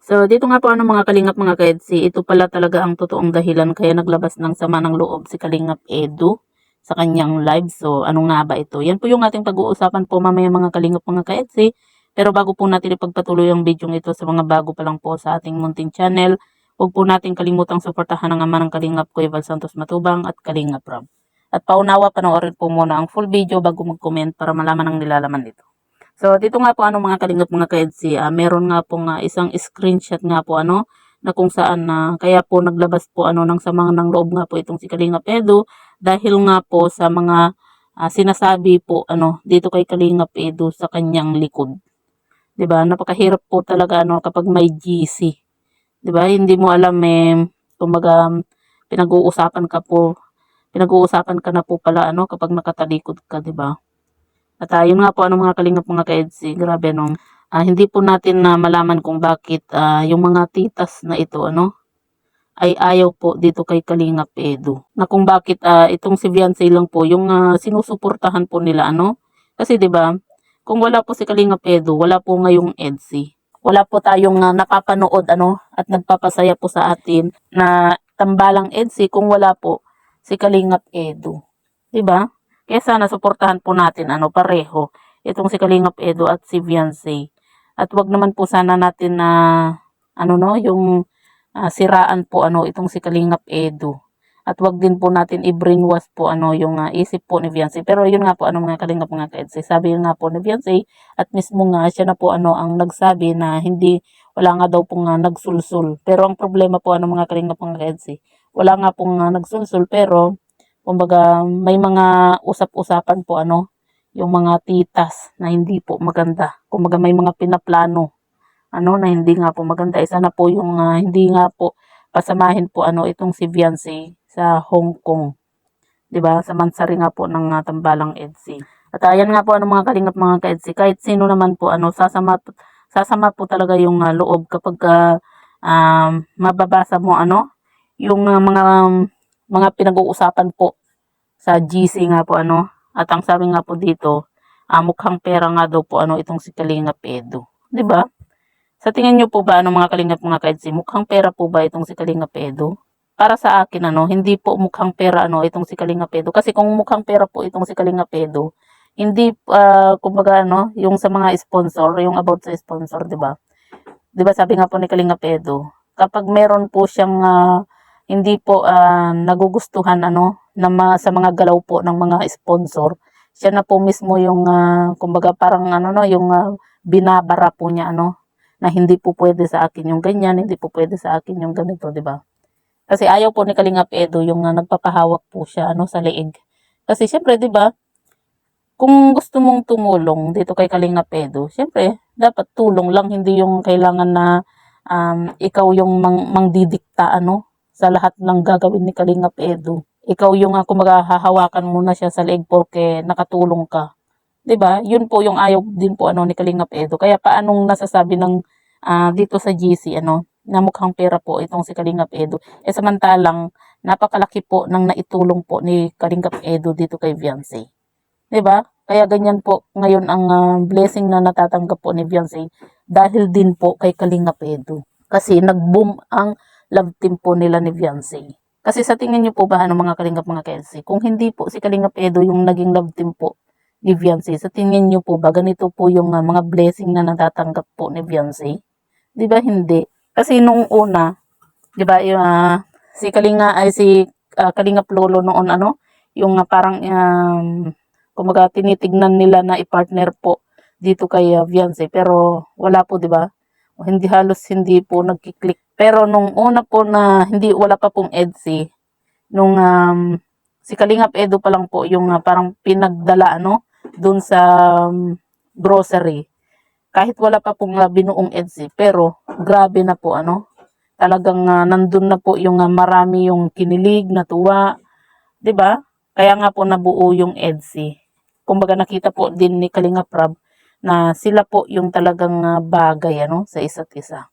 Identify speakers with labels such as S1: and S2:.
S1: So, dito nga po mga kalingap mga ka-EDSI, ito pala talaga ang totoong dahilan kaya naglabas ng sama ng loob si Kalingap Edu sa kanyang live. So, ano nga ba ito? Yan po yung ating pag-uusapan po mamaya mga kalingap mga ka-EDSI. Pero bago po natin ipagpatuloy ang video ito sa mga bago pa lang po sa ating munting channel, huwag po natin kalimutang suportahan ang ama ng Kalingap Kuya Val Santos Matubang at Kalingap Rob. At paunawa, panoorin po muna ang full video bago mag-comment para malaman ang nilalaman nito. So, dito nga po mga kalingap mga ka-EDSI, meron nga po isang screenshot nga po na kung saan kaya po naglabas po ng sama ng loob nga po itong si Kalingap Edu dahil nga po sa mga sinasabi po dito kay Kalingap Edu sa kanyang likod. 'Di ba? Napakahirap po talaga kapag may GC. 'Di ba? Hindi mo alam kumbaga pinag-uusapan ka na po pala kapag nakatalikod ka, 'di ba? At yun nga po mga kalingap mga ka-EDSI, grabe hindi po natin na malaman kung bakit yung mga titas na ito ay ayaw po dito kay Kalingap Edu. Na kung bakit itong si Viancy lang po yung sinusuportahan po nila Kasi 'di ba, kung wala po si Kalingap Edu, wala po ngayong EDSI. Wala po tayong napapanood at nagpapasaya po sa atin na tambalang EDSI kung wala po si Kalingap Edu. 'Di ba? Kaya sana suportahan po natin pareho itong si Kalingap Edu at si Viancy. At wag naman po sana natin na yung siraan po itong si Kalingap Edu. At wag din po natin i-brainwash po yung isip po ni Viancy. Pero yun nga po mga Kalingap mga ka-EDSI. Sabi nga po ni Viancy at mismo nga siya na po ang nagsabi na wala nga daw pong nagsulsul. Pero ang problema po mga Kalingap mga ka-EDSI, wala nga pong nagsulsul pero kumbaga may mga usap-usapan po yung mga titas na hindi po maganda. Kumbaga may mga pinaplano na hindi nga po maganda. Isa na po yung hindi nga po pasamahin po itong si Viancy sa Hong Kong. 'Di ba? Sa mansari nga po ng tambalang EDSI. At ayan nga po mga kalingap mga ka-EDSI, kahit sino naman po sasama po talaga yung loob kapag mababasa mo yung mga pinag-uusapan po sa GC nga po at ang sabi nga po dito mukhang pera nga daw po itong si Kalingap Edu, 'di ba? Sa tingin niyo po ba mga kalingap mga ka-EDSI, mukhang pera po ba itong si Kalingap Edu? Para sa akin hindi po mukhang pera itong si Kalingap Edu, kasi kung mukhang pera po itong si Kalingap Edu, hindi kumbaga yung sa mga sponsor, yung about sa sponsor, 'di ba? 'Di ba sabi nga po ni Kalingap Edu, kapag meron po siyang hindi po nagugustuhan sa mga galaw po ng mga sponsor, siya na po mismo yung kumbaga parang yung binabara po niya na hindi po pwede sa akin yung ganyan, hindi po pwede sa akin yung ganito, 'di ba? Kasi ayaw po ni Kalingap Edu yung nagpapahawak po siya sa leeg. Kasi syempre 'di ba, kung gusto mong tumulong dito kay Kalingap Edu, syempre dapat tulong lang, hindi yung kailangan na ikaw yung mangdidikta sa lahat ng gagawin ni Kalingap Edu. Ikaw yung kumbaga hahawakan mo na siya sa leeg porque nakatulong ka. 'Di ba? Yun po yung ayaw din po ni Kalingap Edu. Kaya paanong nasasabi ng dito sa GC na mukhang pera po itong si Kalingap Edu. Samantalang napakalaki po ng naitulong po ni Kalingap Edu dito kay Viancy. 'Di ba? Kaya ganyan po ngayon ang blessing na natatanggap po ni Viancy dahil din po kay Kalingap Edu. Kasi nag-boom ang love team po nila ni Viancy. Kasi sa tingin niyo po ba mga kalingap mga ka-EDSI, kung hindi po si Kalingap Edu yung naging love team po ni Viancy, sa tingin niyo po ba ganito po yung mga blessing na natatanggap po ni Viancy? 'Di ba hindi? Kasi nung una, 'di ba, yung si Kalingap Lolo noon yung parang kumbaga tinitignan nila na i-partner po dito kay Viancy, pero wala po, 'di ba? Hindi po nagki-click. Pero nung una po na wala pa pong EDSI, nung si Kalingap Edu pa lang po yung parang pinagdala doon sa grocery. Kahit wala pa pong binuong EDSI, pero grabe na po talagang nandun na po yung marami yung kinilig, natuwa, 'di ba? Kaya nga po nabuo yung EDSI. Kumbaga nakita po din ni Kalingap Rob na sila po yung talagang bagay sa isa't isa.